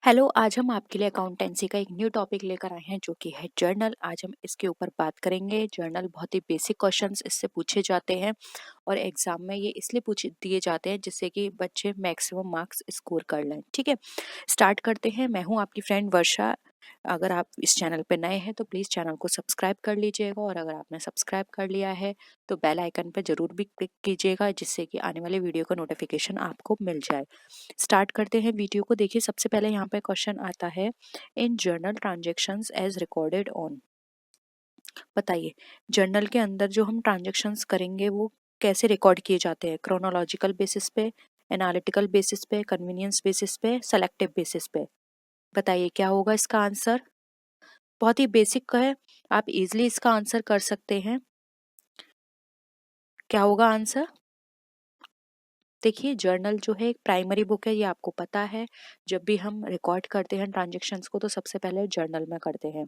Hello, आज हम आपके लिए अकाउंटेंसी का एक न्यू टॉपिक लेकर आए हैं जो कि है जर्नल। आज हम इसके ऊपर बात करेंगे। जर्नल बहुत ही बेसिक क्वेश्चंस इससे पूछे जाते हैं और एग्जाम में ये इसलिए पूछ दिए जाते हैं जिससे कि बच्चे मैक्सिमम मार्क्स स्कोर कर लें। ठीक है, स्टार्ट करते हैं। मैं हूँ आपकी फ्रेंड वर्षा। अगर आप इस चैनल पर नए हैं तो प्लीज़ चैनल को सब्सक्राइब कर लीजिएगा, और अगर आपने सब्सक्राइब कर लिया है तो बेल आइकन पर ज़रूर भी क्लिक कीजिएगा जिससे कि आने वाले वीडियो का नोटिफिकेशन आपको मिल जाए। स्टार्ट करते हैं वीडियो को। देखिए, सबसे पहले यहाँ पे क्वेश्चन आता है, in journal transactions as recorded on. बताइए, जर्नल के अंदर जो हम ट्रांजेक्शन्स करेंगे वो कैसे रिकॉर्ड किए जाते हैं? क्रोनोलॉजिकल बेसिस पे, एनालिटिकल बेसिस पे, कन्वीनियंस बेसिस पे, सेलेक्टिव बेसिस पे? बताइए क्या होगा इसका आंसर। बहुत ही बेसिक है, आप इजीली इसका आंसर कर सकते हैं। क्या होगा आंसर? देखिए, जर्नल जो है एक प्राइमरी बुक है, ये आपको पता है। जब भी हम रिकॉर्ड करते हैं ट्रांजेक्शन्स को तो सबसे पहले जर्नल में करते हैं,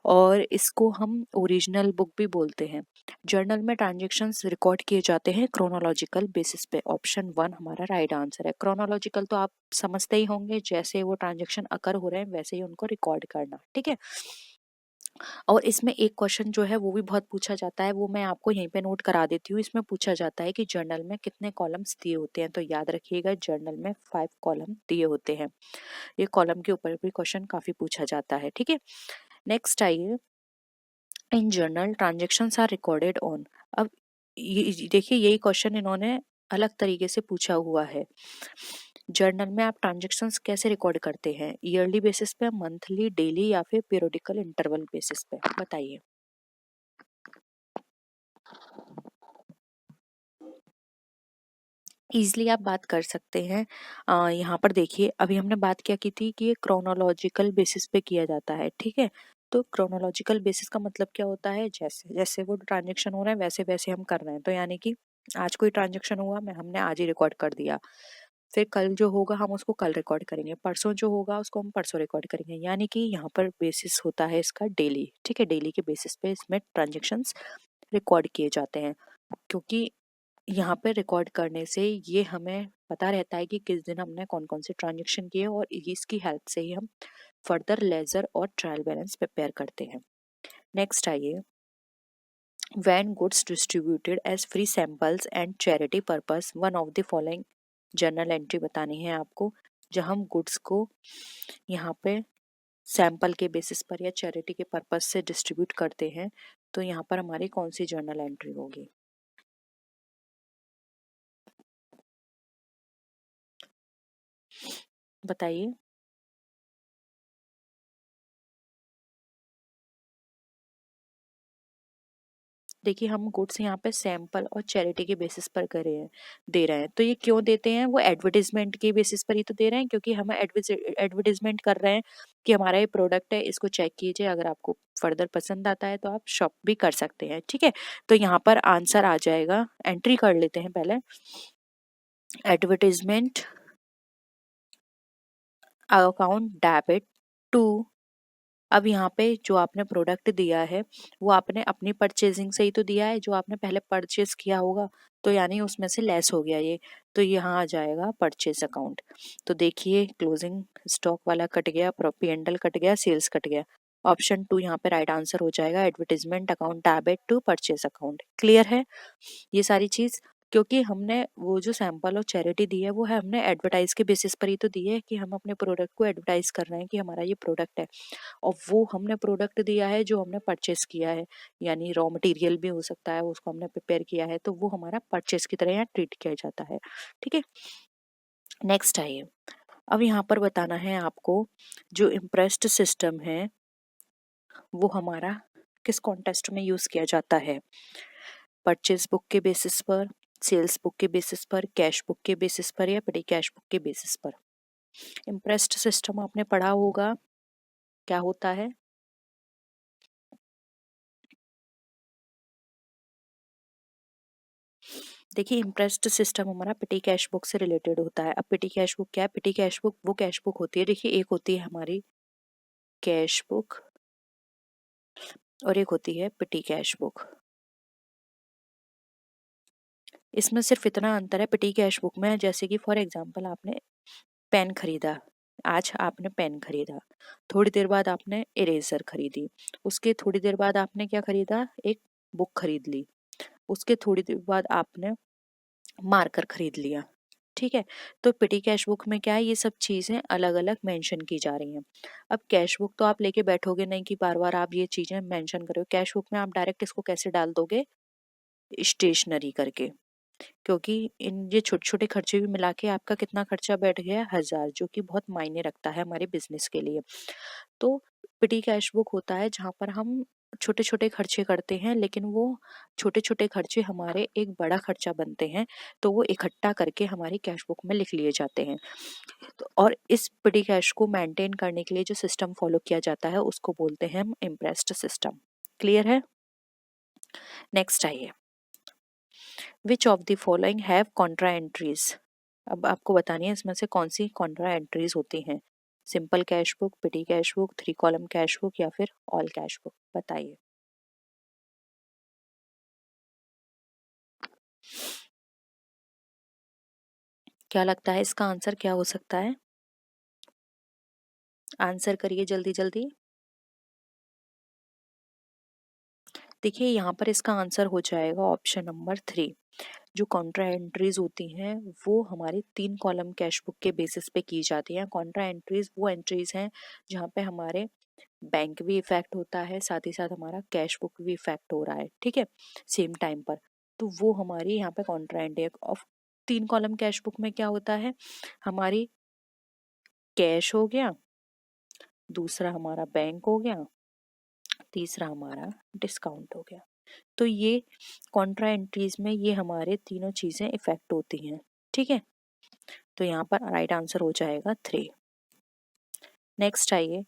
और इसको हम ओरिजिनल बुक भी बोलते हैं। जर्नल में ट्रांजेक्शन्स रिकॉर्ड किए जाते हैं क्रोनोलॉजिकल बेसिस पे। ऑप्शन 1 हमारा राइट आंसर है। क्रोनोलॉजिकल तो आप समझते ही होंगे, जैसे वो ट्रांजेक्शन अकर हो रहे हैं वैसे ही उनको रिकॉर्ड करना। ठीक है, और इसमें एक क्वेश्चन जो है वो भी बहुत पूछा जाता है, वो मैं आपको यहीं पे नोट करा देती हूँ। इसमें पूछा जाता है कि जर्नल में कितने कॉलम्स दिए होते हैं, तो याद रखिएगा जर्नल में 5 कॉलम दिए होते हैं। ये कॉलम के ऊपर भी क्वेश्चन काफी पूछा जाता है। ठीक है, नेक्स्ट आइए, in journal transactions are recorded on. अब ये देखिए, यही क्वेश्चन इन्होंने अलग तरीके से पूछा हुआ है। जर्नल में आप ट्रांजेक्शन्स कैसे रिकॉर्ड करते हैं? ईयरली बेसिस पे, मंथली, डेली या फिर पीरियोडिकल इंटरवल बेसिस पे? बताइए। ईजिली आप बात कर सकते हैं। यहाँ पर देखिए, अभी हमने बात क्या की थी कि ये क्रोनोलॉजिकल बेसिस पे किया जाता है। ठीक है, तो क्रोनोलॉजिकल बेसिस का मतलब क्या होता है? जैसे जैसे वो ट्रांजेक्शन हो रहा है वैसे वैसे हम कर रहे हैं। तो यानी कि आज कोई ट्रांजेक्शन हुआ, मैं हमने आज ही रिकॉर्ड कर दिया, फिर कल जो होगा हम उसको कल रिकॉर्ड करेंगे, परसों जो होगा उसको हम परसों रिकॉर्ड करेंगे। यानी कि यहाँ पर बेसिस होता है इसका डेली। ठीक है, डेली के बेसिस पे इसमें ट्रांजेक्शन्स रिकॉर्ड किए जाते हैं, क्योंकि यहाँ पे रिकॉर्ड करने से ये हमें पता रहता है कि किस दिन हमने कौन कौन से ट्रांजेक्शन किए, और इसकी हेल्प से ही हम फर्दर लेजर और ट्रायल बैलेंस प्रिपेयर करते हैं। नेक्स्ट आइए, when goods distributed as free samples and charity purpose, one of the following journal entry बतानी है आपको। जब हम गुड्स को यहाँ पे सैंपल के बेसिस पर या चैरिटी के पर्पस से डिस्ट्रीब्यूट करते हैं, तो यहाँ पर हमारी कौन सी जर्नल एंट्री होगी? बताइए। देखिए, हम गुड्स यहाँ पे सैंपल और चैरिटी के बेसिस पर दे रहे हैं। तो ये क्यों देते हैं? वो एडवर्टीजमेंट के बेसिस पर ही तो दे रहे हैं, क्योंकि हमें एडवर्टीजमेंट कर रहे हैं कि हमारा ये प्रोडक्ट है, इसको चेक कीजिए, अगर आपको फर्दर पसंद आता है तो आप शॉप भी कर सकते हैं। ठीक है, तो यहाँ पर आंसर आ जाएगा, एंट्री कर लेते हैं पहले, एडवर्टीजमेंट अकाउंट डेबिट टू। अब यहाँ पे जो आपने प्रोडक्ट दिया है वो आपने अपनी परचेजिंग से ही तो दिया है, जो आपने पहले परचेज किया होगा, तो यानी उसमें से लेस हो गया ये, तो यहाँ आ जाएगा परचेज अकाउंट। तो देखिए, क्लोजिंग स्टॉक वाला कट गया, P&L कट गया, सेल्स कट गया। ऑप्शन 2 यहाँ पे राइट आंसर हो जाएगा, advertisement account debit to purchase account. Clear है ये सारी चीज? क्योंकि हमने वो जो सैंपल और चैरिटी दी है वो है हमने एडवर्टाइज के बेसिस पर ही तो दी है, कि हम अपने प्रोडक्ट को एडवर्टाइज कर रहे हैं कि हमारा ये प्रोडक्ट है, और वो हमने प्रोडक्ट दिया है जो हमने परचेस किया है, यानी रॉ मटेरियल भी हो सकता है, उसको हमने प्रिपेयर किया है, तो वो हमारा परचेस की तरह यहाँ ट्रीट किया जाता है। ठीक है, नेक्स्ट आइए। अब यहाँ पर बताना है आपको, जो इम्प्रेस्ड सिस्टम है वो हमारा किस कॉन्टेस्ट में यूज किया जाता है? परचेस बुक के बेसिस पर, सेल्स बुक के बेसिस पर, कैश बुक के बेसिस पर, या पेटी कैश बुक के बेसिस पर? इम्प्रेस्ड सिस्टम आपने पढ़ा होगा, क्या होता है? देखिए, इम्प्रेस्ड सिस्टम हमारा पिटी कैश बुक से रिलेटेड होता है। अब पिटी कैश बुक क्या है? पिटी कैश बुक वो कैश बुक होती है, देखिए, एक होती है हमारी कैश बुक और एक होती है पिटी कैश बुक। इसमें सिर्फ इतना अंतर है पिटी कैश बुक में, जैसे कि फॉर एग्जांपल आपने पेन खरीदा, आज आपने पेन खरीदा, थोड़ी देर बाद आपने इरेजर खरीदी, उसके थोड़ी देर बाद आपने क्या खरीदा, एक बुक खरीद ली, उसके थोड़ी देर बाद आपने मार्कर खरीद लिया। ठीक है, तो पिटी कैश बुक में क्या है, ये सब चीजें अलग अलग मेंशन की जा रही हैं। अब कैश बुक तो आप लेके बैठोगे नहीं कि बार बार आप ये चीजें मेंशन करो। कैश बुक में आप डायरेक्ट इसको कैसे डाल दोगे, स्टेशनरी करके, क्योंकि इन ये छोटे छोटे खर्चे भी मिला के आपका कितना खर्चा बैठ गया, 1000, जो कि बहुत मायने रखता है हमारे बिजनेस के लिए। तो पिटी कैश बुक होता है जहाँ पर हम छोटे छोटे खर्चे करते हैं, लेकिन वो छोटे छोटे खर्चे हमारे एक बड़ा खर्चा बनते हैं, तो वो इकट्ठा करके हमारी कैश बुक में लिख लिए जाते हैं। तो और इस पिटी कैश को मेंटेन करने के लिए जो सिस्टम फॉलो किया जाता है उसको बोलते हैं हम इम्प्रेस्ड सिस्टम। क्लियर है? नेक्स्ट आइए, विच of the following have Contra entries. अब आपको बतानी है इसमें से कौन सी कॉन्ट्रा एंट्रीज होती हैं। Simple cash book, petty cash book, 3 column cash book या फिर ऑल कैश बुक, बताइए। क्या लगता है इसका आंसर क्या हो सकता है? आंसर करिए जल्दी जल्दी। देखिए यहाँ पर इसका आंसर हो जाएगा ऑप्शन नंबर 3। जो कॉन्ट्रा एंट्रीज होती हैं वो हमारी 3 कॉलम कैश बुक के बेसिस पे की जाती हैं। कॉन्ट्रा एंट्रीज वो एंट्रीज हैं जहाँ पे हमारे बैंक भी इफेक्ट होता है, साथ ही साथ हमारा कैश बुक भी इफेक्ट हो रहा है, ठीक है, सेम टाइम पर। तो वो हमारी यहाँ पे Contra entry of 3 column cash book में क्या होता है, हमारी कैश हो गया, दूसरा हमारा बैंक हो गया, तीसरा हमारा डिस्काउंट हो गया। तो ये कॉन्ट्रा एंट्रीज में ये हमारे तीनों चीजें इफेक्ट होती हैं, ठीक है। तो यहाँ पर राइट आंसर हो जाएगा 3। नेक्स्ट आइए,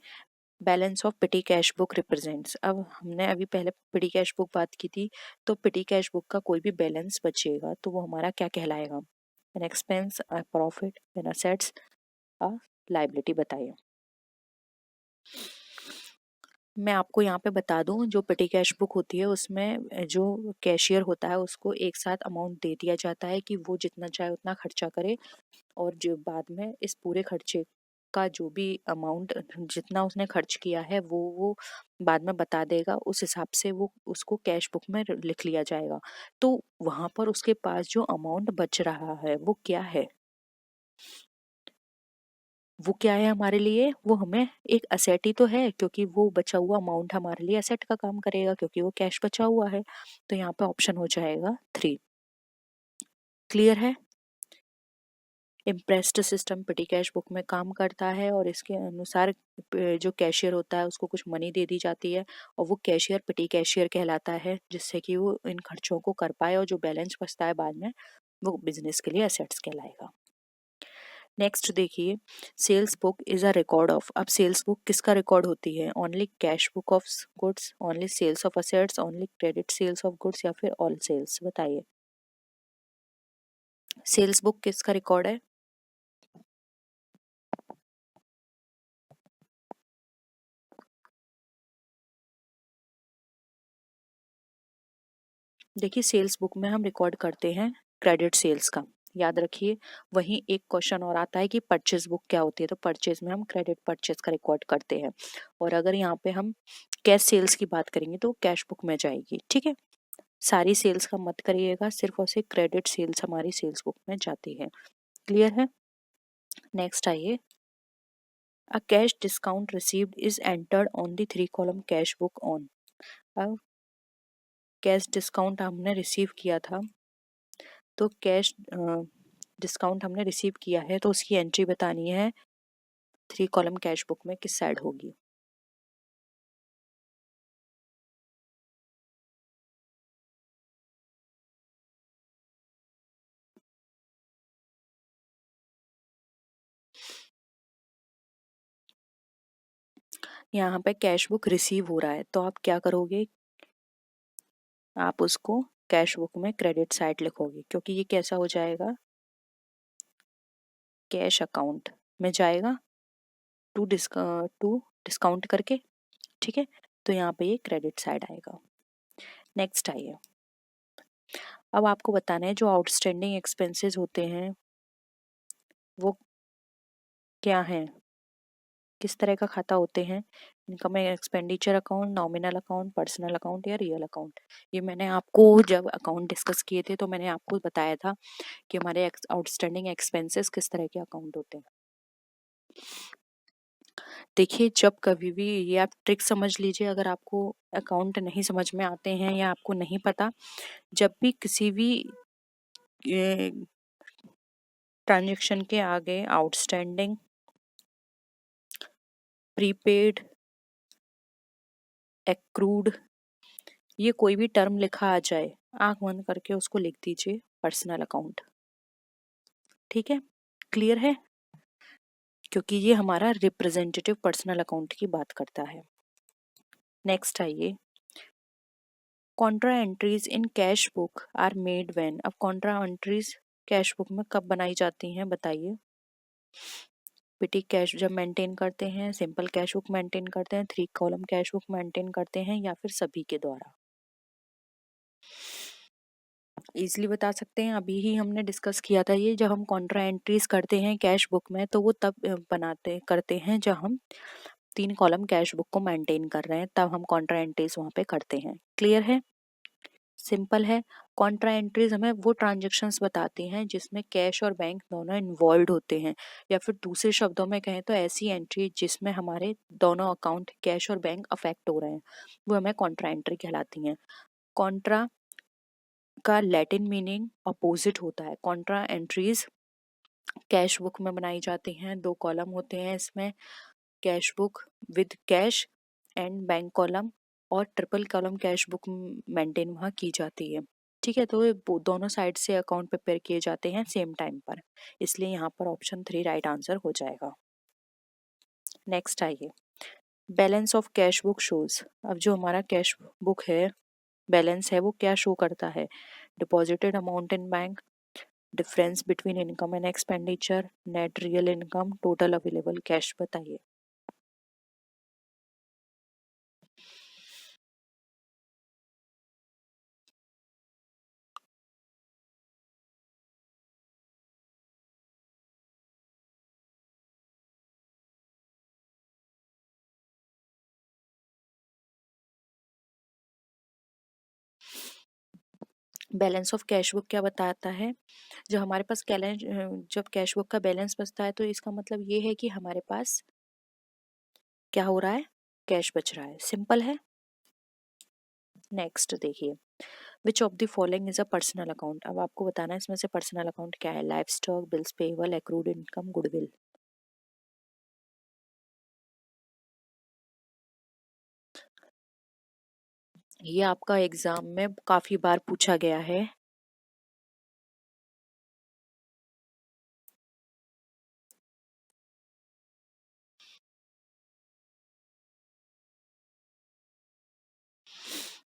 balance of petty cash book represents. अब हमने अभी पहले पिटी कैश बुक बात की थी, तो पिटी कैश बुक का कोई भी बैलेंस बचेगा तो वो हमारा क्या कहलाएगा, an expense, a profit, an assets, a liability, बताइए। मैं आपको यहाँ पे बता दूं, जो पिटी कैश बुक होती है उसमें जो कैशियर होता है उसको एक साथ अमाउंट दे दिया जाता है कि वो जितना चाहे उतना खर्चा करे, और जो बाद में इस पूरे खर्चे का जो भी अमाउंट जितना उसने खर्च किया है वो बाद में बता देगा, उस हिसाब से वो उसको कैश बुक में लिख लिया जाएगा। तो वहां पर उसके पास जो अमाउंट बच रहा है वो क्या है, वो क्या है हमारे लिए, वो हमें एक असेट ही तो है, क्योंकि वो बचा हुआ अमाउंट हमारे लिए असेट का काम करेगा, क्योंकि वो कैश बचा हुआ है। तो यहाँ पे ऑप्शन हो जाएगा 3। क्लियर है? इम्प्रेस्ड सिस्टम पिटी कैश बुक में काम करता है और इसके अनुसार जो कैशियर होता है उसको कुछ मनी दे दी जाती है, और वो कैशियर पिटी कैशियर कहलाता है, जिससे कि वो इन खर्चों को कर पाए, और जो बैलेंस बचता है बाद में वो बिजनेस के लिए एसेट्स कहलाएगा। नेक्स्ट देखिए, sales book is a record of. अब सेल्स बुक किसका रिकॉर्ड होती है, only cash book of goods, only sales of assets, only credit sales of goods या फिर ऑल सेल्स, बताइए। सेल्स बुक किसका रिकॉर्ड है? देखिए सेल्स बुक में हम रिकॉर्ड करते हैं क्रेडिट सेल्स का, याद रखिए। वहीं एक क्वेश्चन और आता है कि परचेज बुक क्या होती है, तो परचेज में हम क्रेडिट परचेज का रिकॉर्ड करते हैं। और अगर यहाँ पे हम कैश सेल्स की बात करेंगे तो कैश बुक में जाएगी, ठीक है। सारी सेल्स का मत करिएगा, सिर्फ और सिर्फ क्रेडिट सेल्स हमारी सेल्स बुक में जाती है। क्लियर है? नेक्स्ट आइए, a cash discount received is entered on the 3 column cash book on. अब कैश डिस्काउंट हमने रिसीव किया था, तो कैश डिस्काउंट हमने रिसीव किया है तो उसकी एंट्री बतानी है 3 कॉलम कैश बुक में किस साइड होगी। यहाँ पे कैश बुक रिसीव हो रहा है तो आप क्या करोगे, आप उसको कैश बुक में क्रेडिट साइड लिखोगे, क्योंकि ये कैसा हो जाएगा, कैश अकाउंट में जाएगा, टू डिस्काउंट करके, ठीक है। तो यहाँ पे ये क्रेडिट साइड आएगा। नेक्स्ट आइए, अब आपको बताना है जो आउटस्टैंडिंग एक्सपेंसेस होते हैं वो क्या हैं। किस तरह का खाता होते हैं? Income and expenditure account, nominal account, personal account या रियल अकाउंट। ये मैंने आपको जब अकाउंट डिस्कस किए थे तो मैंने आपको बताया था कि हमारे आउटस्टैंडिंग एक्सपेंसेस किस तरह के अकाउंट होते हैं। देखिए, जब कभी भी ये आप ट्रिक समझ लीजिए, अगर आपको अकाउंट नहीं समझ में आते हैं या आपको नहीं पता, जब भी किसी भी ट्रांजैक्शन के आगे आउटस्टैंडिंग, प्रीपेड, एक्रूड, ये कोई भी टर्म लिखा आ जाए, आंख बंद करके उसको लिख दीजिए पर्सनल अकाउंट। ठीक है, क्लियर है? क्योंकि ये हमारा रिप्रेजेंटेटिव पर्सनल अकाउंट की बात करता है। नेक्स्ट आइए, contra entries in cash book are made when. अब कॉन्ट्रा एंट्रीज कैश बुक में कब बनाई जाती हैं बताइए? पिटी कैश जब मेंटेन करते हैं, सिंपल कैश बुक मेंटेन करते हैं, 3 कॉलम कैश बुक मेंटेन करते हैं, या फिर सभी के द्वारा? इजीली बता सकते हैं, अभी ही हमने डिस्कस किया था ये। जब हम कॉन्ट्रा एंट्रीज करते हैं कैश बुक में तो वो तब बनाते करते हैं जब हम 3 कॉलम कैश बुक को मेंटेन कर रहे हैं, तब हम कॉन्ट्रा एंट्रीज वहाँ पे करते हैं। क्लियर है? सिंपल है। कॉन्ट्रा एंट्रीज हमें वो ट्रांजेक्शन्स बताती हैं जिसमें कैश और बैंक दोनों इन्वॉल्व होते हैं, या फिर दूसरे शब्दों में कहें तो ऐसी एंट्री जिसमें हमारे दोनों अकाउंट कैश और बैंक अफेक्ट हो रहे हैं, वो हमें कॉन्ट्रा एंट्री कहलाती हैं। कॉन्ट्रा का लैटिन मीनिंग अपोजिट होता है। कॉन्ट्रा एंट्रीज कैश बुक में बनाई जाती हैं, 2 कॉलम होते हैं इसमें, cash book with cash and bank column, और triple column cash book maintain वहाँ की जाती है। ठीक है, तो ये दोनों साइड से अकाउंट प्रिपेयर किए जाते हैं सेम टाइम पर, इसलिए यहाँ पर ऑप्शन 3 राइट आंसर हो जाएगा। नेक्स्ट आइए, balance of cash book shows. अब जो हमारा कैश बुक है, बैलेंस है, वो क्या शो करता है? Deposited amount in bank, difference between income and expenditure, net real income, total available cash. बताइए। बैलेंस ऑफ कैश बुक क्या बताता है? जब हमारे पास जब कैश बुक का बैलेंस बचता है तो इसका मतलब ये है कि हमारे पास क्या हो रहा है? कैश बच रहा है। सिंपल है। नेक्स्ट देखिए, विच of the following is a personal account. अब आपको बताना है इसमें से पर्सनल अकाउंट क्या है? Life stock, bills payable, accrued income, goodwill. ये आपका एग्जाम में काफी बार पूछा गया है।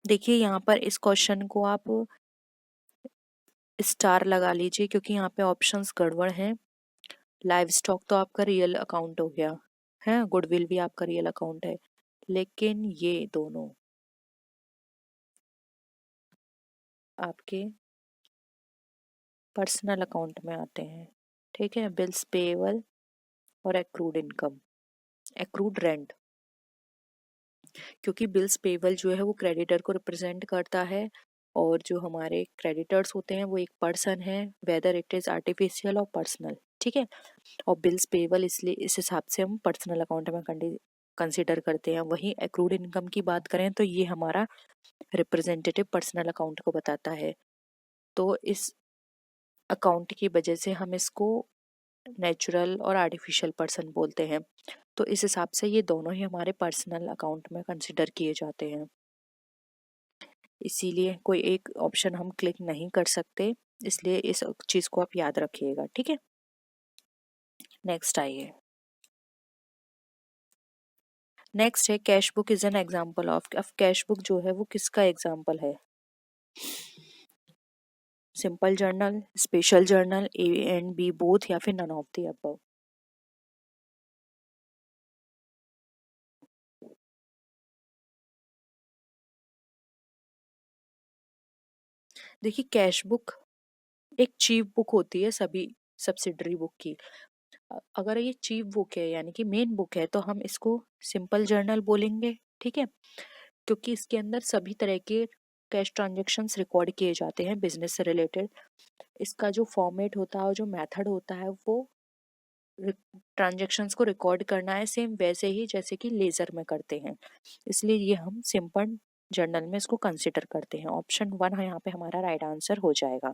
देखिए, यहाँ पर इस क्वेश्चन को आप स्टार लगा लीजिए क्योंकि यहाँ पे ऑप्शंस गड़बड़ हैं। लाइव स्टॉक तो आपका रियल अकाउंट हो गया है, गुडविल भी आपका रियल अकाउंट है, लेकिन ये दोनों आपके पर्सनल अकाउंट में आते हैं। ठीक है, बिल्स पेएबल और एक्रूड इनकम, एक्रूड रेंट। क्योंकि बिल्स पेएबल जो है वो क्रेडिटर को रिप्रेजेंट करता है, और जो हमारे क्रेडिटर्स होते हैं वो एक पर्सन है, वेदर इट इज आर्टिफिशियल और पर्सनल। ठीक है, और बिल्स पेएबल इसलिए इस हिसाब से हम पर्सनल अकाउंट में कंसिडर करते हैं। वहीं एक्रूड इनकम की बात करें तो ये हमारा रिप्रेजेंटेटिव पर्सनल अकाउंट को बताता है। तो इस अकाउंट की वजह से हम इसको नेचुरल और आर्टिफिशियल पर्सन बोलते हैं। तो इस हिसाब से ये दोनों ही हमारे पर्सनल अकाउंट में कंसिडर किए जाते हैं, इसीलिए कोई एक ऑप्शन हम क्लिक नहीं कर सकते, इसलिए इस चीज को आप याद रखिएगा। ठीक है, नेक्स्ट आइए। नेक्स्ट है, cash book is an example of. अब कैश बुक जो है वो किसका एग्जाम्पल है? Simple journal, special journal, A and B both, या फिर नन ऑफ द अबव। देखिए, कैश बुक एक चीफ बुक होती है सभी सब्सिडरी बुक की। अगर ये चीफ बुक है यानी कि मेन बुक है तो हम इसको सिंपल जर्नल बोलेंगे, ठीक है, क्योंकि इसके अंदर सभी तरह के कैश ट्रांजेक्शन्स रिकॉर्ड किए जाते हैं बिजनेस से रिलेटेड। इसका जो फॉर्मेट होता है और जो मेथड होता है वो ट्रांजेक्शन्स को रिकॉर्ड करना है सेम वैसे ही जैसे कि लेजर में करते हैं, इसलिए ये हम सिंपल जर्नल में इसको कंसिडर करते हैं। ऑप्शन 1 है यहाँ पे हमारा राइट आंसर हो जाएगा।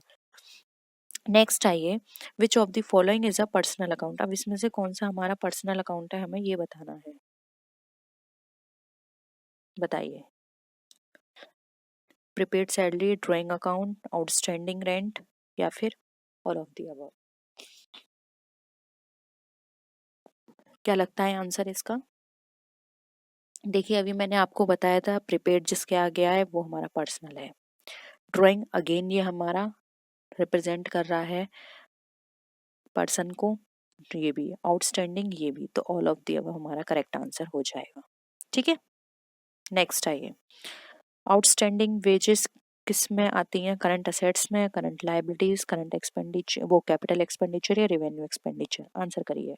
नेक्स्ट आइए, विच of the following is a personal account. अब इसमें से कौन सा हमारा पर्सनल अकाउंट है हमें ये बताना है, बताइए। Prepaid salary, drawing account, outstanding rent या फिर ऑल ऑफ द अबव। क्या लगता है आंसर इसका? देखिए अभी मैंने आपको बताया था प्रीपेड जिसके आ गया है वो हमारा पर्सनल है। ड्राइंग अगेन ये हमारा रिप्रेजेंट कर रहा है पर्सन को, ये भी आउटस्टैंडिंग ये भी, तो ऑल ऑफ द अबव हमारा करेक्ट आंसर हो जाएगा, ठीक है। नेक्स्ट आइए, आउटस्टैंडिंग वेजेस किस में आती हैं? करंट असेट्स में, करंट लायबिलिटीज, करंट एक्सपेंडिचर, वो कैपिटल एक्सपेंडिचर या रेवेन्यू एक्सपेंडिचर? आंसर करिए।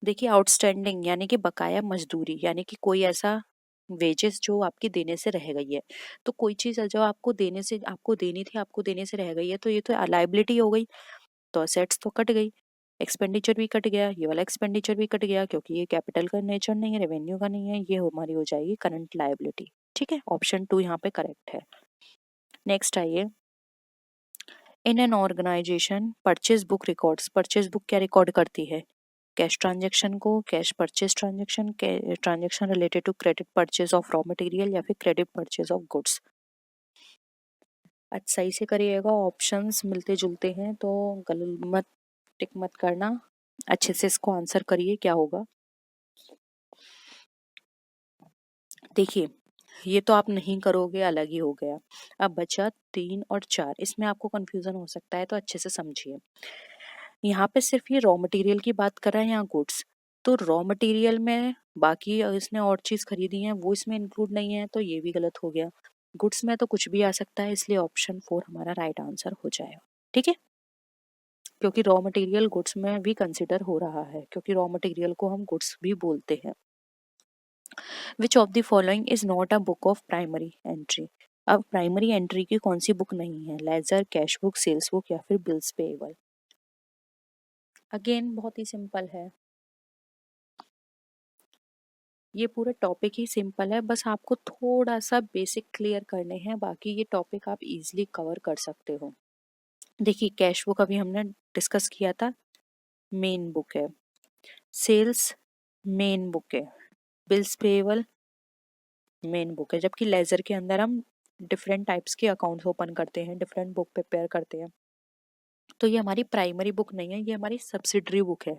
देखिए आउटस्टैंडिंग यानी कि बकाया मजदूरी, यानी कि कोई ऐसा वेजेस जो आपकी देने से रह गई है, तो कोई चीज जो आपको देने से आपको देनी थी आपको देने से रह गई है तो ये तो लायबिलिटी हो गई, तो असेट्स तो कट गई, एक्सपेंडिचर भी कट गया, ये वाला एक्सपेंडिचर भी कट गया क्योंकि ये कैपिटल का नेचर नहीं है, रेवेन्यू का नहीं है, ये हमारी हो जाएगी करंट लायबिलिटी, ठीक है। ऑप्शन 2 यहाँ पे करेक्ट है। नेक्स्ट आइए, in an organisation purchase book records, purchase book क्या रिकॉर्ड करती है? कैश ट्रांजेक्शन को, cash purchase transaction, transaction related to credit purchase of raw material या फिर क्रेडिट परचेज ऑफ गुड्स। अच्छा सही से करिएगा, ऑप्शंस मिलते जुलते हैं तो गलत मत टिक मत करना, अच्छे से इसको आंसर करिए क्या होगा। देखिए ये तो आप नहीं करोगे अलग ही हो गया। अब बचा 3 और 4, इसमें आपको कंफ्यूजन हो सकता है तो अच्छे से समझिए। यहाँ पे सिर्फ ये रॉ मटेरियल की बात कर रहा है यहाँ गुड्स, तो रॉ मटेरियल में बाकी इसने और चीज खरीदी है वो इसमें इंक्लूड नहीं है तो ये भी गलत हो गया। गुड्स में तो कुछ भी आ सकता है, इसलिए ऑप्शन 4 हमारा राइट आंसर हो जाएगा, ठीक है, क्योंकि रॉ मटेरियल गुड्स में भी कंसिडर हो रहा है, क्योंकि रॉ मटेरियल को हम गुड्स भी बोलते हैं। Which of the following is not a book of primary entry. अब प्राइमरी एंट्री की कौन सी बुक नहीं है? Ledger, cash book, sales book या फिर बिल्स पेएबल। अगेन बहुत ही सिंपल है, ये पूरा टॉपिक ही सिंपल है, बस आपको थोड़ा सा बेसिक क्लियर करने हैं, बाकी ये टॉपिक आप इजीली कवर कर सकते हो। देखिए कैश बुक अभी हमने डिस्कस किया था, मेन बुक है। सेल्स मेन बुक है। बिल्स पेएबल मेन बुक है, जबकि लेजर के अंदर हम डिफरेंट टाइप्स के अकाउंट्स ओपन करते हैं, डिफरेंट बुक प्रिपेयर करते हैं, तो ये हमारी प्राइमरी बुक नहीं है, ये हमारी सब्सिडरी बुक है,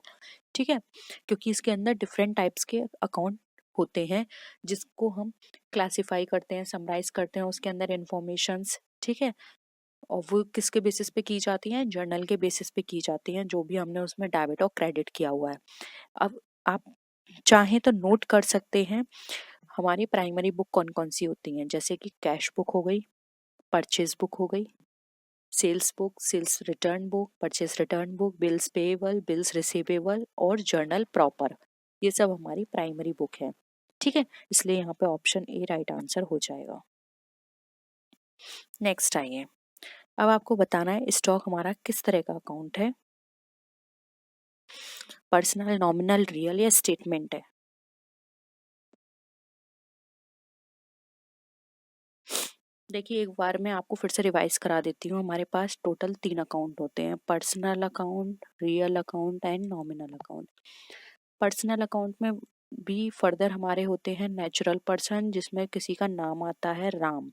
ठीक है, क्योंकि इसके अंदर डिफरेंट टाइप्स के अकाउंट होते हैं जिसको हम क्लासिफाई करते हैं, समराइज करते हैं उसके अंदर इंफॉर्मेशंस, ठीक है, और वो किसके बेसिस पे की जाती हैं? जर्नल के बेसिस पे की जाती हैं, जो भी हमने उसमें डेबिट और क्रेडिट किया हुआ है। अब आप चाहें तो नोट कर सकते हैं हमारी प्राइमरी बुक कौन कौन सी होती हैं, जैसे कि कैश बुक हो गई, परचेज बुक हो गई, sales book, sales return book, purchase return book, bills payable, bills receivable और जर्नल प्रॉपर, ये सब हमारी प्राइमरी बुक है, ठीक है, इसलिए यहाँ पे ऑप्शन ए राइट आंसर हो जाएगा। नेक्स्ट आइए, अब आपको बताना है स्टॉक हमारा किस तरह का अकाउंट है, पर्सनल, नॉमिनल, रियल या स्टेटमेंट है। देखिए एक बार मैं आपको फिर से रिवाइज करा देती हूँ, हमारे पास टोटल 3 अकाउंट होते हैं, personal account, real account and nominal account. Personal account में भी फर्दर हमारे होते हैं नेचुरल पर्सन जिसमें किसी का नाम आता है राम,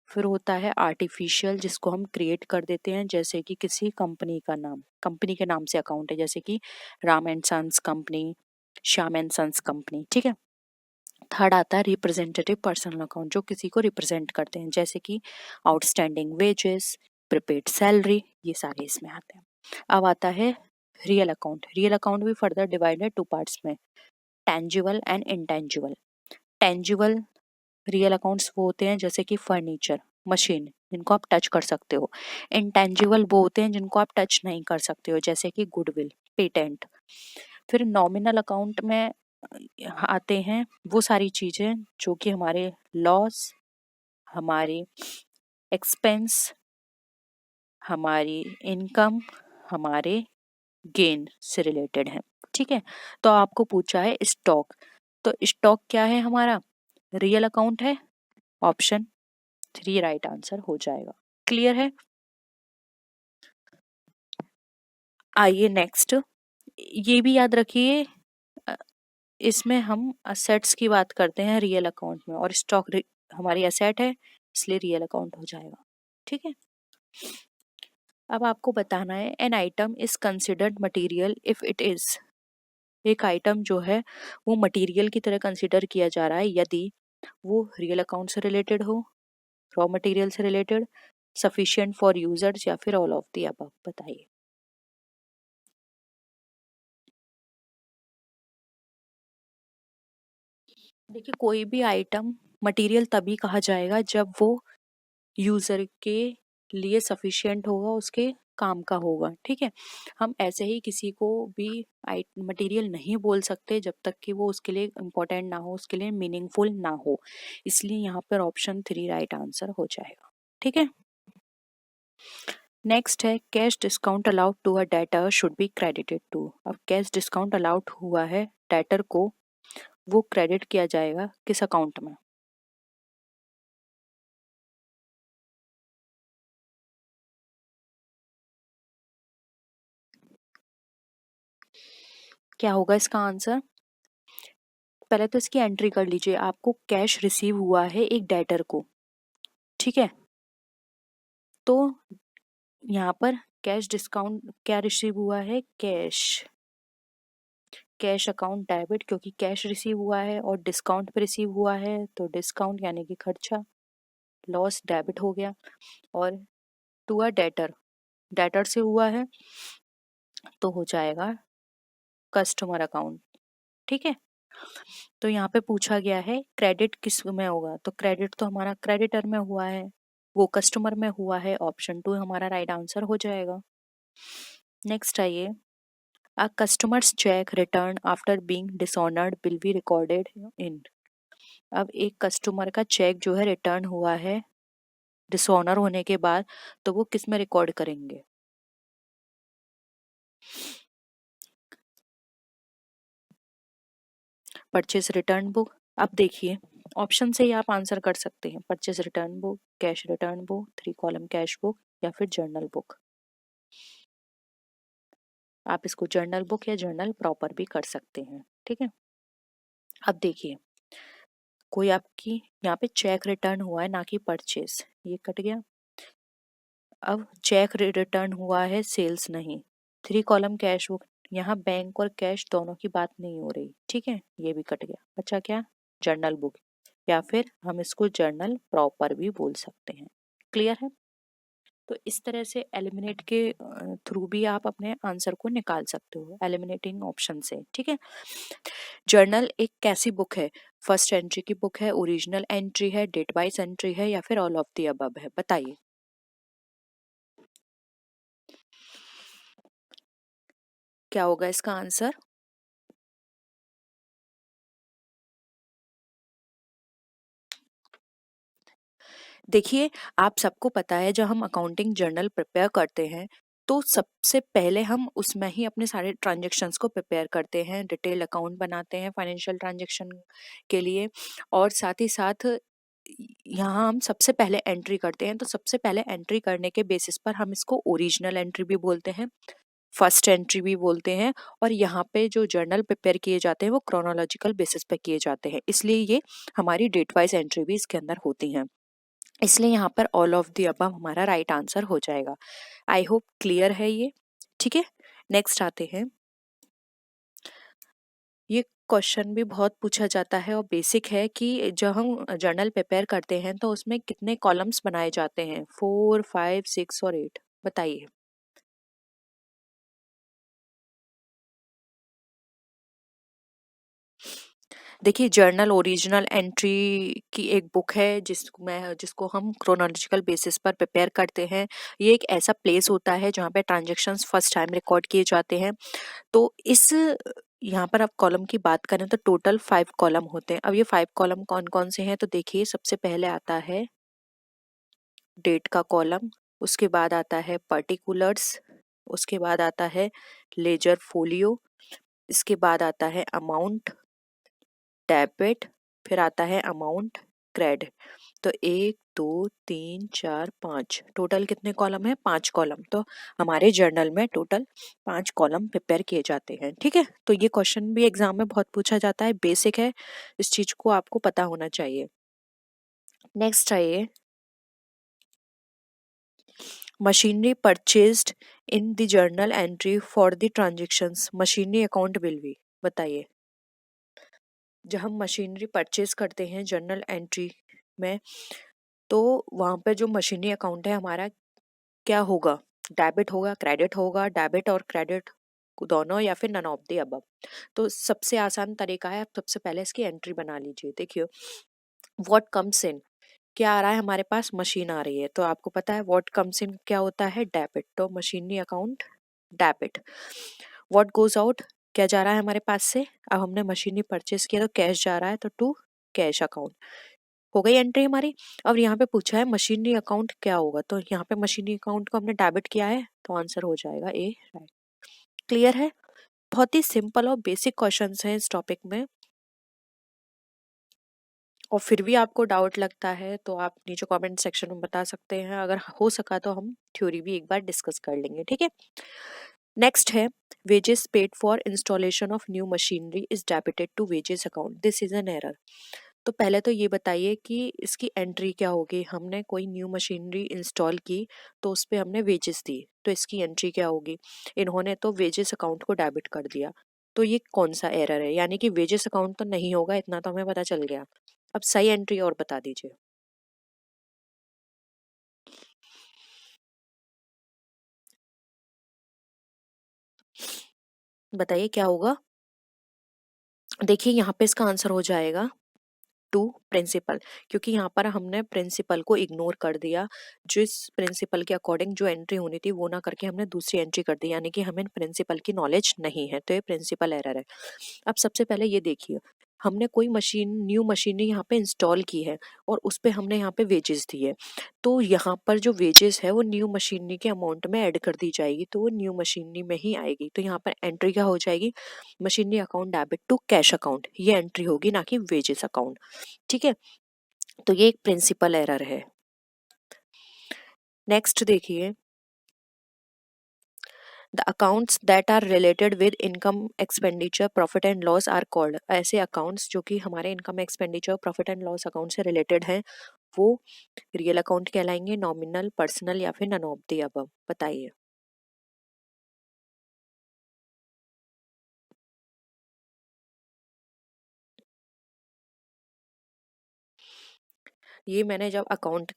फिर होता है आर्टिफिशियल जिसको हम क्रिएट कर देते हैं, जैसे कि किसी कंपनी का नाम, कंपनी के नाम से अकाउंट है, जैसे कि Ram and sons company, Shyam and sons company, ठीक है। थर्ड आता है रिप्रेजेंटेटिव पर्सनल अकाउंट जो किसी को रिप्रेजेंट करते हैं, जैसे कि आउटस्टैंडिंग वेजेस, प्रीपेड सैलरी, ये सारे इसमें आते हैं। अब आता है रियल अकाउंट, रियल अकाउंट भी फर्दर डिवाइडेड 2 पार्ट्स में, tangible and intangible. Tangible real accounts वो होते हैं जैसे कि फर्नीचर, मशीन, जिनको आप टच कर सकते हो। इंटेंजिबल वो होते हैं जिनको आप टच नहीं कर सकते हो, जैसे कि गुडविल, पेटेंट। फिर नॉमिनल अकाउंट में आते हैं वो सारी चीजें जो कि हमारे लॉस, हमारी एक्सपेंस, हमारी इनकम, हमारे गेन से रिलेटेड है। ठीक है, तो आपको पूछा है स्टॉक, तो स्टॉक क्या है हमारा? रियल अकाउंट है। ऑप्शन 3 राइट आंसर हो जाएगा। क्लियर है? आइए नेक्स्ट, ये भी याद रखिए, अ, इसमें हम असेट्स की बात करते हैं रियल अकाउंट में, और स्टॉक हमारी असेट है, इसलिए रियल अकाउंट हो जाएगा। ठीक है, अब आपको बताना है an item is considered material if it is, एक आइटम जो है वो मटेरियल की तरह कंसिडर किया जा रहा है यदि वो रियल अकाउंट से रिलेटेड हो, रॉ मटेरियल से रिलेटेड, सफिशिएंट फॉर यूजर्स, या फिर ऑल ऑफ द अबव। बताइए। देखिए, कोई भी आइटम मटेरियल तभी कहा जाएगा जब वो यूजर के लिए सफिशिएंट होगा, उसके काम का होगा। ठीक है, हम ऐसे ही किसी को भी मटेरियल नहीं बोल सकते जब तक कि वो उसके लिए इम्पोर्टेंट ना हो, उसके लिए मीनिंगफुल ना हो। इसलिए यहाँ पर ऑप्शन 3 राइट आंसर हो जाएगा। ठीक है, नेक्स्ट है cash discount allowed to a debtor should be credited to. अब कैश डिस्काउंट अलाउड हुआ है डेटर को, वो क्रेडिट किया जाएगा किस अकाउंट में? क्या होगा इसका आंसर? पहले तो इसकी एंट्री कर लीजिए, आपको कैश रिसीव हुआ है एक डेटर को। ठीक है, तो यहाँ पर कैश डिस्काउंट क्या रिसीव हुआ है? कैश, कैश अकाउंट डेबिट, क्योंकि कैश रिसीव हुआ है और डिस्काउंट पे रिसीव हुआ है, तो डिस्काउंट यानी कि खर्चा, लॉस डेबिट हो गया। और टू अ डेटर, डेटर से हुआ है तो हो जाएगा कस्टमर अकाउंट। ठीक है, तो यहाँ पे पूछा गया है क्रेडिट किस में होगा, तो क्रेडिट तो हमारा क्रेडिटर में हुआ है, वो कस्टमर में हुआ है। ऑप्शन 2 हमारा राइट आंसर हो जाएगा। नेक्स्ट आइए, a customer's cheque returned after being dishonoured will be recorded in. अब एक कस्टमर का चेक जो है रिटर्न हुआ है डिसऑनर होने के बाद, तो वो किस में रिकॉर्ड करेंगे? Purchase return book. अब देखिए, ऑप्शन से ही आप आंसर कर सकते हैं, purchase return book, cash return book, 3 column cash book, या फिर जर्नल बुक। आप इसको जर्नल बुक या जर्नल प्रॉपर भी कर सकते हैं। ठीक है, अब देखिए, कोई आपकी यहाँ पे चेक रिटर्न हुआ है ना कि परचेज, ये कट गया। अब चेक रिटर्न हुआ है, सेल्स नहीं। 3 कॉलम कैश बुक, यहाँ बैंक और कैश दोनों की बात नहीं हो रही। ठीक है, ये भी कट गया। बचा क्या? जर्नल बुक, या फिर हम इसको जर्नल प्रॉपर भी बोल सकते हैं। क्लियर है? तो इस तरह से एलिमिनेट के थ्रू भी आप अपने आंसर को निकाल सकते हो, एलिमिनेटिंग ऑप्शन से। ठीक है, जर्नल एक कैसी बुक है? फर्स्ट एंट्री की बुक है, ओरिजिनल एंट्री है, डेट वाइज एंट्री है, या फिर ऑल ऑफ द अबव है? बताइए। क्या होगा इसका आंसर? देखिए, आप सबको पता है जब हम अकाउंटिंग जर्नल प्रिपेयर करते हैं तो सबसे पहले हम उसमें ही अपने सारे ट्रांजैक्शंस को प्रिपेयर करते हैं, डिटेल अकाउंट बनाते हैं फाइनेंशियल ट्रांजैक्शन के लिए, और साथ ही साथ यहाँ हम सबसे पहले एंट्री करते हैं। तो सबसे पहले एंट्री करने के बेसिस पर हम इसको ओरिजिनल एंट्री भी बोलते हैं, फर्स्ट एंट्री भी बोलते हैं, और यहाँ पे जो जर्नल प्रिपेयर किए जाते हैं वो क्रोनोलॉजिकल बेसिस पे किए जाते हैं, इसलिए ये हमारी डेट वाइज एंट्री भी इसके अंदर होती हैं। इसलिए यहाँ पर ऑल ऑफ द अबव हमारा राइट आंसर हो जाएगा। आई होप क्लियर है ये। ठीक है, नेक्स्ट आते हैं। ये क्वेश्चन भी बहुत पूछा जाता है और बेसिक है कि जब हम जर्नल प्रिपेयर करते हैं तो उसमें कितने कॉलम्स बनाए जाते हैं? 4, 5, 6 और 8। बताइए। देखिए जर्नल ओरिजिनल एंट्री की एक बुक है जिसको हम क्रोनोलॉजिकल बेसिस पर प्रिपेयर करते हैं। ये एक ऐसा प्लेस होता है जहाँ पे ट्रांजैक्शंस फर्स्ट टाइम रिकॉर्ड किए जाते हैं। तो इस यहाँ पर आप कॉलम की बात करें तो टोटल 5 कॉलम होते हैं। अब ये 5 कॉलम कौन कौन से हैं, तो देखिए सबसे पहले आता है डेट का कॉलम, उसके बाद आता है पर्टिकुलर्स, उसके बाद आता है लेजर फोलियो, इसके बाद आता है अमाउंट डेबिट, फिर आता है अमाउंट क्रेडिट। तो 1 2 3 4 5 टोटल कितने कॉलम है? 5 कॉलम। तो हमारे जर्नल में टोटल 5 कॉलम प्रिपेयर किए जाते हैं। ठीक है, तो ये क्वेश्चन भी एग्जाम में बहुत पूछा जाता है, बेसिक है, इस चीज को आपको पता होना चाहिए। नेक्स्ट है machinery purchased in the journal entry for the transactions machinery account will be. बताइए, जब हम मशीनरी परचेज करते हैं जर्नल एंट्री में, तो वहां पर जो मशीनरी अकाउंट है हमारा क्या होगा? डेबिट होगा, क्रेडिट होगा, डेबिट और क्रेडिट दोनों, या फिर नन ऑफ द अबव। तो सबसे आसान तरीका है, आप सबसे पहले इसकी एंट्री बना लीजिए। देखिए व्हाट कम्स इन, क्या आ रहा है हमारे पास? मशीन आ रही है, तो आपको पता है व्हाट कम्स इन क्या होता है? डेबिट। तो machinery account debit. What goes out, क्या जा रहा है हमारे पास से? अब हमने मशीनरी परचेज किया तो कैश जा रहा है, तो टू कैश अकाउंट। हो गई एंट्री हमारी। अब यहाँ पे पूछा है मशीनरी अकाउंट क्या होगा, तो यहाँ पे मशीनरी अकाउंट को हमने डेबिट किया है, तो आंसर हो जाएगा ए, राइट। क्लियर है? बहुत ही सिंपल और बेसिक क्वेश्चंस हैं इस टॉपिक में। और फिर भी आपको डाउट लगता है तो आप नीचे कमेंट सेक्शन में बता सकते हैं, अगर हो सका तो हम थ्योरी भी एक बार डिस्कस कर लेंगे। ठीक है, नेक्स्ट है wages paid for installation of new machinery is debited to wages account, this is an error। तो पहले तो ये बताइए कि इसकी एंट्री क्या होगी? हमने कोई न्यू मशीनरी इंस्टॉल की तो उस पे हमने वेजेस दी, तो इसकी एंट्री क्या होगी? इन्होंने तो वेजेस अकाउंट को डेबिट कर दिया, तो ये कौन सा एरर है? यानी कि वेजेस अकाउंट तो नहीं होगा, इतना तो हमें पता चल गया। अब सही एंट्री और बता दीजिए। बताइए क्या होगा? देखिए यहाँ पे इसका आंसर हो जाएगा टू प्रिंसिपल, क्योंकि यहाँ पर हमने प्रिंसिपल को इग्नोर कर दिया। जिस प्रिंसिपल के अकॉर्डिंग जो एंट्री होनी थी वो ना करके हमने दूसरी एंट्री कर दी, यानी कि हमें प्रिंसिपल की नॉलेज नहीं है, तो ये प्रिंसिपल एरर है। अब सबसे पहले ये देखिए, हमने कोई न्यू मशीनरी यहाँ पे इंस्टॉल की है और उस पे हमने यहाँ पे वेजेस दिए, तो यहाँ पर जो वेजेस है वो न्यू मशीनरी के अमाउंट में ऐड कर दी जाएगी, तो वो न्यू मशीनरी में ही आएगी। तो यहाँ पर एंट्री क्या हो जाएगी? Machinery account debit to cash account, ये एंट्री होगी, ना कि वेजेस अकाउंट। ठीक है, तो ये एक प्रिंसिपल एरर है। नेक्स्ट देखिए, the accounts that are related with income expenditure profit and loss are called. ऐसे अकाउंट्स जो कि हमारे income expenditure profit and loss account से रिलेटेड हैं वो रियल अकाउंट कहलाएंगे, नॉमिनल, पर्सनल, या फिर नन ऑफ द अबव। बताइए। ये मैंने जब अकाउंट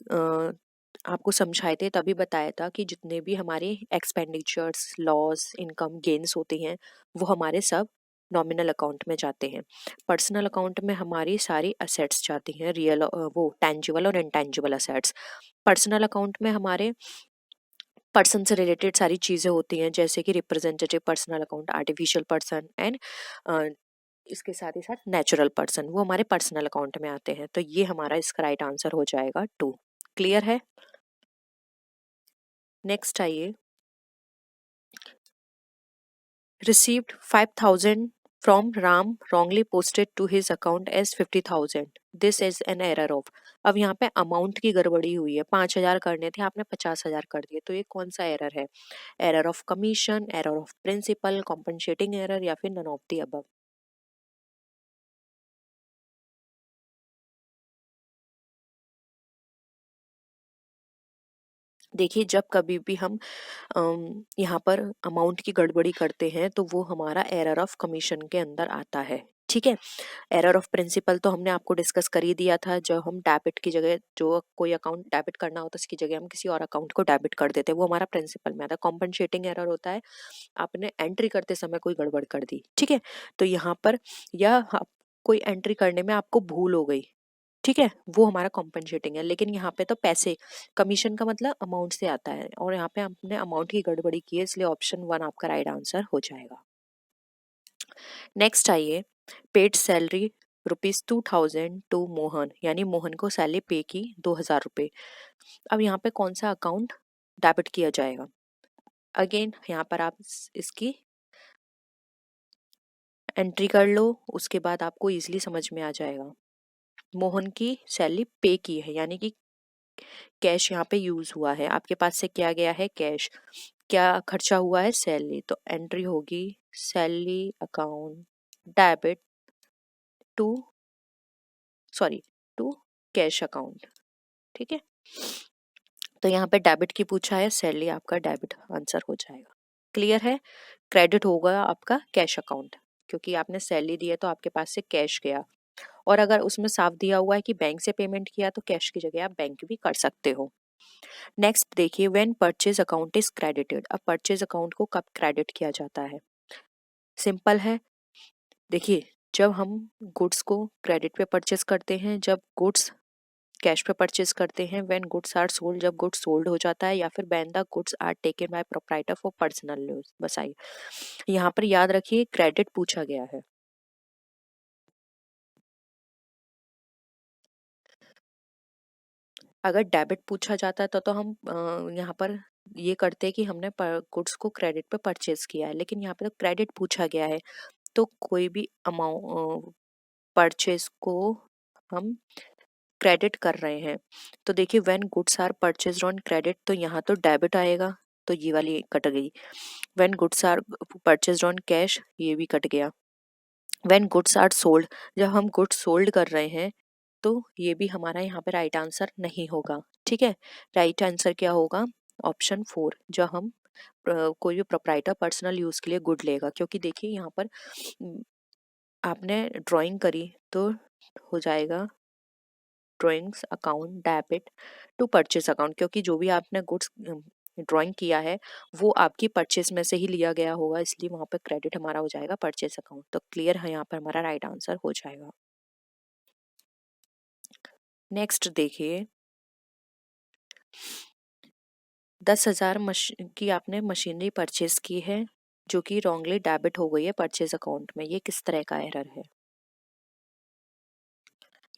आपको समझाए थे तभी बताया था कि जितने भी हमारे एक्सपेंडिचर्स, लॉस, इनकम, गेन्स होते हैं वो हमारे सब नॉमिनल अकाउंट में जाते हैं। पर्सनल अकाउंट में हमारी सारी असेट्स जाती हैं, रियल वो टेंजिबल और इनटेंजिबल असेट्स। पर्सनल अकाउंट में हमारे पर्सन से रिलेटेड सारी चीज़ें होती हैं, जैसे कि representative personal account, artificial person and इसके साथ ही साथ नेचुरल पर्सन, वो हमारे पर्सनल अकाउंट में आते हैं। तो ये हमारा इसका राइट आंसर हो जाएगा टू। क्लियर है? नेक्स्ट आइए, received 5,000 from Ram wrongly posted to his account as 50,000, this is an error of। अब यहाँ पे अमाउंट की गड़बड़ी हुई है, 5,000 करने थे, आपने 50,000 कर दिए, तो ये कौन सा एरर है? Error of commission, error of principle, compensating error, या फिर नन ऑफ द अबव। देखिए जब कभी भी हम यहाँ पर अमाउंट की गड़बड़ी करते हैं तो वो हमारा एरर ऑफ कमीशन के अंदर आता है। ठीक है, एरर ऑफ प्रिंसिपल तो हमने आपको डिस्कस कर ही दिया था, जब हम डेबिट की जगह जो कोई अकाउंट डेबिट करना होता है उसकी जगह हम किसी और अकाउंट को डेबिट कर देते हैं, वो हमारा प्रिंसिपल में आता है। कॉम्पनसेटिंग एरर होता है आपने एंट्री करते समय कोई गड़बड़ कर दी। ठीक है, तो यहाँ पर यह कोई एंट्री करने में आपको भूल हो गई, ठीक है, वो हमारा कॉम्पनसेटिंग है। लेकिन यहाँ पे तो पैसे, कमीशन का मतलब अमाउंट से आता है, और यहाँ पे हमने अमाउंट की गड़बड़ी की है, इसलिए ऑप्शन 1 आपका राइट आंसर हो जाएगा। नेक्स्ट आइए, पेड सैलरी ₹2000 टू मोहन, यानी मोहन को सैलरी पे की 2000 रुपये। अब यहाँ पे कौन सा अकाउंट डेबिट किया जाएगा? अगेन यहाँ पर आप इसकी एंट्री कर लो, उसके बाद आपको इजीली समझ में आ जाएगा। मोहन की सैलरी पे की है, यानी कि कैश यहाँ पे यूज हुआ है, आपके पास से क्या गया है? कैश। क्या खर्चा हुआ है? सैलरी। तो एंट्री होगी salary account debit to, sorry, to cash account, ठीक है। तो यहाँ पे डेबिट की पूछा है, सैलरी आपका डेबिट आंसर हो जाएगा। क्लियर है? क्रेडिट होगा आपका कैश अकाउंट, क्योंकि आपने सैलरी दी है तो आपके पास से कैश गया। और अगर उसमें साफ दिया हुआ है कि बैंक से पेमेंट किया, तो कैश की जगह आप बैंक भी कर सकते हो। नेक्स्ट देखिए, when purchase account is credited. अब परचेज अकाउंट को कब क्रेडिट किया जाता है? सिंपल है, देखिए, जब हम गुड्स को क्रेडिट पे परचेज करते हैं, जब गुड्स कैश पे परचेज करते हैं, व्हेन गुड्स आर सोल्ड, जब गुड्स सोल्ड हो जाता है, या फिर when the goods are taken by proprietor for personal use. बस आइए, यहाँ पर याद रखिए क्रेडिट पूछा गया है। अगर डेबिट पूछा जाता तो हम यहाँ पर ये करते कि हमने गुड्स को क्रेडिट पे परचेज किया है, लेकिन यहाँ पे तो क्रेडिट पूछा गया है, तो कोई भी अमाउंट परचेज को हम क्रेडिट कर रहे हैं। तो देखिए, when goods are purchased on credit, तो यहाँ तो डेबिट आएगा, तो ये वाली कट गई। When goods are purchased on cash, ये भी कट गया। व्हेन गुड्स आर सोल्ड, जब हम गुड्स सोल्ड कर रहे हैं, तो ये भी हमारा यहाँ पे राइट आंसर नहीं होगा, ठीक है। राइट आंसर क्या होगा? ऑप्शन 4, जब हम कोई भी प्रोप्राइटर पर्सनल यूज के लिए गुड लेगा, क्योंकि देखिए यहाँ पर आपने ड्राइंग करी तो हो जाएगा drawings account debit to purchase account, क्योंकि जो भी आपने गुड्स ड्राइंग किया है वो आपकी परचेज में से ही लिया गया होगा, इसलिए वहां पर क्रेडिट हमारा हो जाएगा परचेज अकाउंट। तो क्लियर है, यहाँ पर हमारा राइट आंसर हो जाएगा। नेक्स्ट देखिए, 10,000 की आपने मशीनरी परचेज की है, जो कि रॉन्गली डेबिट हो गई है परचेज अकाउंट में। ये किस तरह का एरर है?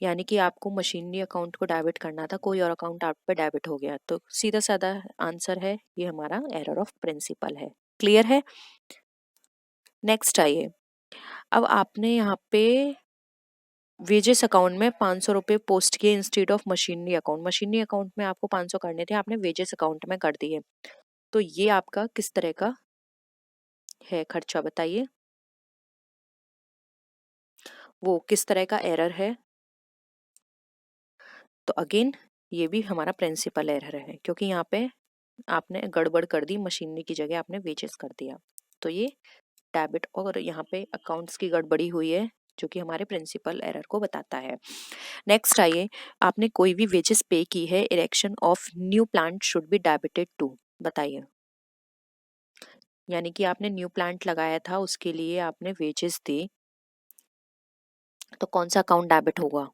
यानी कि आपको मशीनरी अकाउंट को डेबिट करना था, कोई और अकाउंट आप पे डेबिट हो गया, तो सीधा साधा आंसर है, ये हमारा एरर ऑफ प्रिंसिपल है। क्लियर है? नेक्स्ट आइए, अब आपने यहाँ पे वेजेस अकाउंट में 500 रुपये पोस्ट किए instead of machinery account. Machinery account में आपको 500 करने थे, आपने वेजेस अकाउंट में कर दिए, तो ये आपका किस तरह का है खर्चा, बताइए। वो किस तरह का एरर है? तो अगेन ये भी हमारा प्रिंसिपल एरर है, क्योंकि यहाँ पे आपने गड़बड़ कर दी, मशीनरी की जगह आपने वेजेस कर दिया, तो ये डेबिट और यहाँ पे अकाउंट्स की गड़बड़ी हुई है, जो कि हमारे प्रिंसिपल एरर को बताता है। नेक्स्ट आइए, आपने कोई भी वेजेस पे की है, erection of new plant should be debited to, बताइए। यानी कि आपने न्यू प्लांट लगाया था, उसके लिए आपने वेजेस दी, तो कौन सा अकाउंट डेबिट होगा?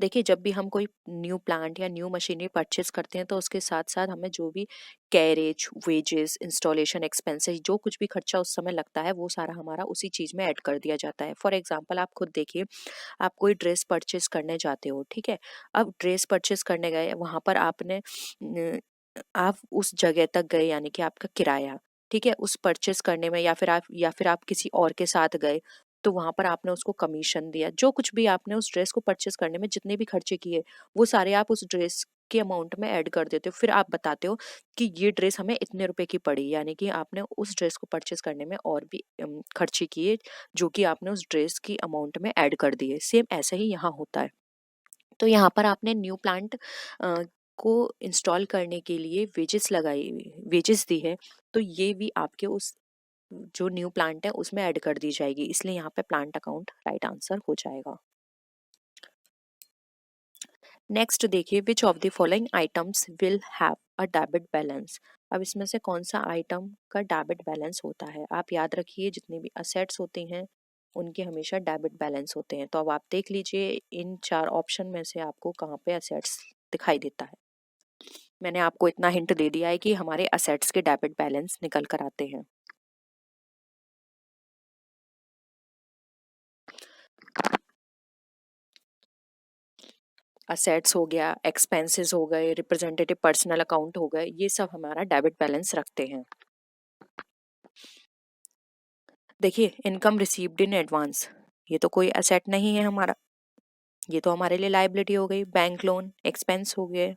देखिए, जब भी हम कोई न्यू प्लांट या न्यू मशीनरी परचेज करते हैं, तो उसके साथ साथ हमें जो भी कैरेज, वेजेस, इंस्टॉलेशन एक्सपेंसेस, जो कुछ भी खर्चा उस समय लगता है, वो सारा हमारा उसी चीज में ऐड कर दिया जाता है। फॉर एग्जाम्पल, आप खुद देखिए, आप कोई ड्रेस परचेज करने जाते हो, ठीक है। अब ड्रेस परचेज करने गए, वहां पर आपने आप उस जगह तक गए, यानी कि आपका किराया, ठीक है, उस परचेज करने में, या फिर आप किसी और के साथ गए, तो वहां पर आपने उसको कमीशन दिया, जो कुछ भी आपने उस ड्रेस को परचेज करने में जितने भी खर्चे किए, वो सारे आप उस ड्रेस के अमाउंट में ऐड कर देते हो। फिर आप बताते हो कि ये ड्रेस हमें इतने रुपए की पड़ी, यानी कि आपने उस ड्रेस को परचेज करने में और भी खर्चे किए, जो कि आपने उस ड्रेस की अमाउंट में ऐड कर दिए। सेम ऐसा ही यहाँ होता है। तो यहाँ पर आपने न्यू प्लांट को इंस्टॉल करने के लिए वेजेस दी है, तो ये भी आपके उस जो न्यू प्लांट है उसमें ऐड कर दी जाएगी, इसलिए यहाँ पे प्लांट अकाउंट राइट आंसर हो जाएगा। नेक्स्ट देखिए, विच of the following items will have a debit balance. अब इसमें से कौन सा आइटम का डेबिट बैलेंस होता है। आप याद रखिए, जितनी भी असेट्स होती हैं उनके हमेशा डेबिट बैलेंस होते हैं। तो अब आप देख लीजिए इन 4 ऑप्शन में से आपको कहाँ पे असेट्स दिखाई देता है। मैंने आपको इतना हिंट दे दिया है कि हमारे असेट्स के डेबिट बैलेंस निकल कर आते हैं। असेट्स हो गया, एक्सपेंसेस हो गए, रिप्रेजेंटेटिव पर्सनल अकाउंट हो गए, ये सब हमारा डेबिट बैलेंस रखते हैं। देखिए, इनकम रिसीव्ड इन एडवांस, ये तो कोई असेट नहीं है हमारा, ये तो हमारे लिए लायबिलिटी हो गई। बैंक लोन एक्सपेंस हो गए,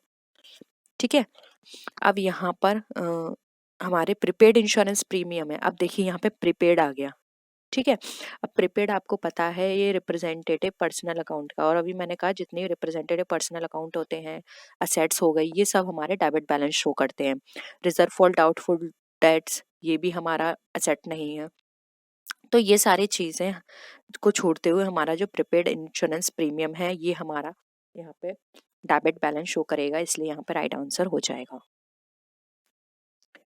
ठीक है। अब यहाँ पर हमारे प्रीपेड इंश्योरेंस प्रीमियम है। अब देखिए यहाँ पे प्रीपेड आ गया, ठीक है। अब प्रीपेड आपको पता है ये रिप्रेजेंटेटिव पर्सनल अकाउंट का, और अभी मैंने कहा जितने रिप्रेजेंटेटिव पर्सनल अकाउंट होते हैं, असेट्स हो गई, ये सब हमारे डेबिट बैलेंस शो करते हैं। रिजर्व फॉर डाउटफुल डेट्स, ये भी हमारा असेट नहीं है। तो ये सारी चीजें को छोड़ते हुए हमारा जो प्रीपेड इंश्योरेंस प्रीमियम है, ये हमारा यहाँ पे डेबिट बैलेंस शो करेगा, इसलिए यहाँ पे राइट आंसर हो जाएगा।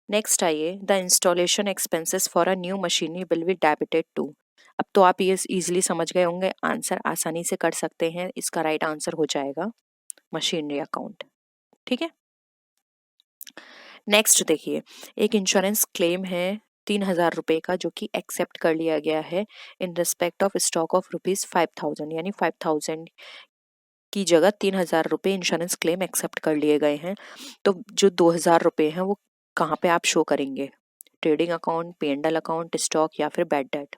नेक्स्ट आइए, the installation expenses for a new machinery will be debited to. अब तो आप ये इजीली समझ गए होंगे, आंसर आसानी से कर सकते हैं। इसका राइट आंसर हो जाएगा मशीनरी अकाउंट, ठीक है। नेक्स्ट देखिए, एक इंश्योरेंस क्लेम है 3,000 रुपए का, जो कि एक्सेप्ट कर लिया गया है in respect of stock of ₹5,000, यानी 5,000 की जगह 3,000 रुपए इंश्योरेंस क्लेम एक्सेप्ट कर लिए गए हैं। तो जो 2,000 रुपए हैं वो कहाँ पे आप शो करेंगे, trading account, P&L account, stock या फिर बैड डेट।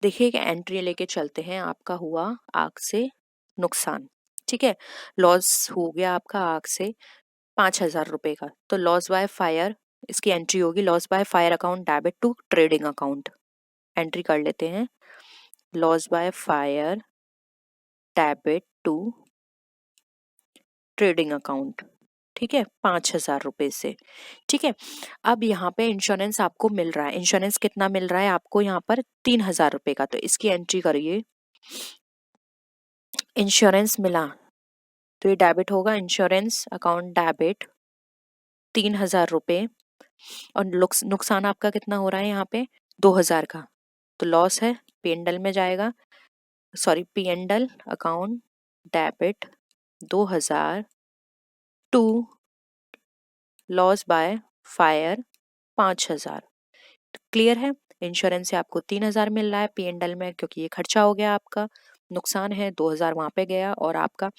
देखिए कि एंट्री लेके चलते हैं, आपका हुआ आग से नुकसान, ठीक है। लॉस हो गया आपका आग से 5,000 रुपए का, तो लॉस बाय फायर, इसकी एंट्री होगी loss by fire account debit to trading account. Entry कर लेते हैं, loss by fire debit to trading account, ठीक है, 5,000 रुपए से, ठीक है। अब यहाँ पे इंश्योरेंस आपको मिल रहा है, इंश्योरेंस कितना मिल रहा है आपको यहाँ पर 3,000 रुपए का, तो इसकी एंट्री करिए। इंश्योरेंस मिला तो ये डेबिट होगा, इंश्योरेंस अकाउंट डेबिट 3,000 रुपए, और नुकसान आपका कितना हो रहा है यहाँ पे 2,000 का, तो लॉस है, P&L में जाएगा, sorry P&L account debit 2,000 to loss by fire 5,000। Clear है, इंश्योरेंस से आपको 3,000 मिल रहा है P&L में, क्योंकि ये खर्चा हो गया आपका, नुकसान है 2,000 वहां पे गया, और आपका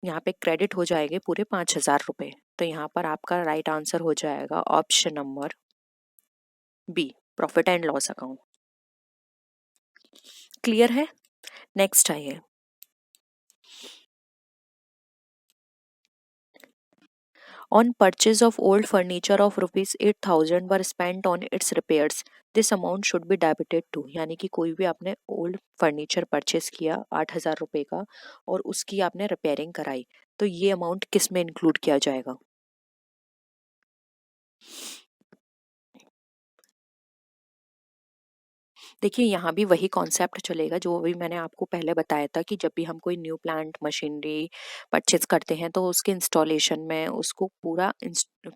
यहाँ पे क्रेडिट हो जाएंगे पूरे 5,000 रुपए। तो यहाँ पर आपका राइट आंसर हो जाएगा option number B, profit and loss account. Clear है। नेक्स्ट आइए, on purchase of old furniture of ₹8,000 were spent on its repairs, this amount should be debited to. यानी कि कोई भी आपने ओल्ड फर्नीचर परचेज किया 8,000 रुपए का, और उसकी आपने रिपेयरिंग कराई, तो ये अमाउंट किस में इंक्लूड किया जाएगा। देखिए, यहाँ भी वही कॉन्सेप्ट चलेगा जो अभी मैंने आपको पहले बताया था, कि जब भी हम कोई न्यू प्लांट मशीनरी परचेज करते हैं तो उसके इंस्टॉलेशन में उसको पूरा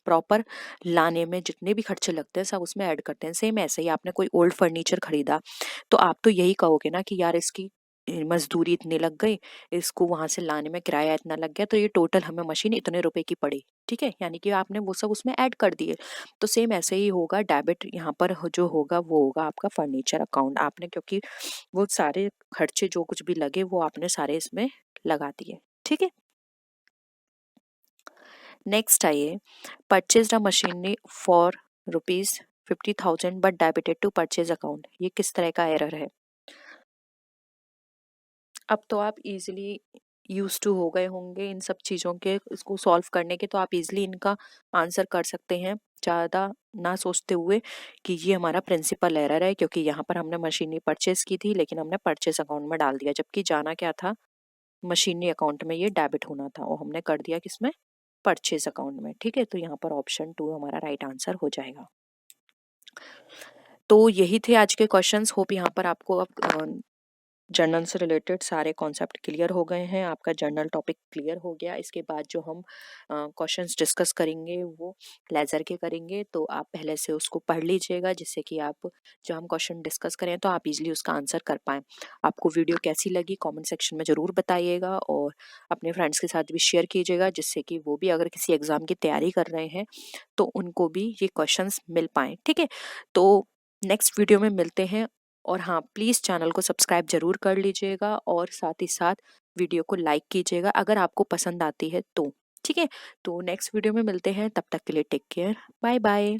प्रॉपर लाने में जितने भी खर्चे लगते हैं सब उसमें ऐड करते हैं। सेम ऐसे ही आपने कोई ओल्ड फर्नीचर खरीदा, तो आप तो यही कहोगे ना कि यार इसकी मजदूरी इतनी लग गई, इसको वहां से लाने में किराया इतना लग गया, तो ये टोटल हमें मशीन इतने रुपए की पड़ी, ठीक है। यानी कि आपने वो सब उसमें ऐड कर दिए। तो सेम ऐसे ही होगा, डेबिट यहाँ पर जो होगा वो होगा आपका फर्नीचर अकाउंट। आपने क्योंकि वो सारे खर्चे जो कुछ भी लगे वो आपने सारे इसमें लगा दिए, ठीक है। नेक्स्ट आइए, purchase a machinery for ₹50,000 but debited to purchase account, ये किस तरह का एरर है। अब तो आप इजीली यूज टू हो गए होंगे इन सब चीज़ों के, इसको सॉल्व करने के, तो आप इजीली इनका आंसर कर सकते हैं ज़्यादा ना सोचते हुए कि ये हमारा प्रिंसिपल एरर है, क्योंकि यहाँ पर हमने मशीनरी परचेज की थी लेकिन हमने परचेज अकाउंट में डाल दिया, जबकि जाना क्या था, मशीनरी अकाउंट में ये डेबिट होना था, और हमने कर दिया किसमें, परचेज अकाउंट में, ठीक है। तो यहाँ पर ऑप्शन 2 हमारा राइट आंसर हो जाएगा। तो यही थे आज के क्वेश्चंस। होप यहाँ पर आपको अब जर्नल से रिलेटेड सारे कॉन्सेप्ट क्लियर हो गए हैं, आपका जर्नल टॉपिक क्लियर हो गया। इसके बाद जो हम क्वेश्चंस डिस्कस करेंगे वो लेज़र के करेंगे, तो आप पहले से उसको पढ़ लीजिएगा, जिससे कि आप जब हम क्वेश्चन डिस्कस करें तो आप इजीली उसका आंसर कर पाएँ। आपको वीडियो कैसी लगी कमेंट सेक्शन में ज़रूर बताइएगा, और अपने फ्रेंड्स के साथ भी शेयर कीजिएगा, जिससे कि वो भी अगर किसी एग्ज़ाम की तैयारी कर रहे हैं तो उनको भी ये क्वेश्चंस मिल पाएँ। ठीक है, तो नेक्स्ट वीडियो में मिलते हैं। और हाँ, प्लीज़ चैनल को सब्सक्राइब ज़रूर कर लीजिएगा, और साथ ही साथ वीडियो को लाइक कीजिएगा अगर आपको पसंद आती है तो। ठीक है, तो नेक्स्ट वीडियो में मिलते हैं, तब तक के लिए टेक केयर, बाय बाय।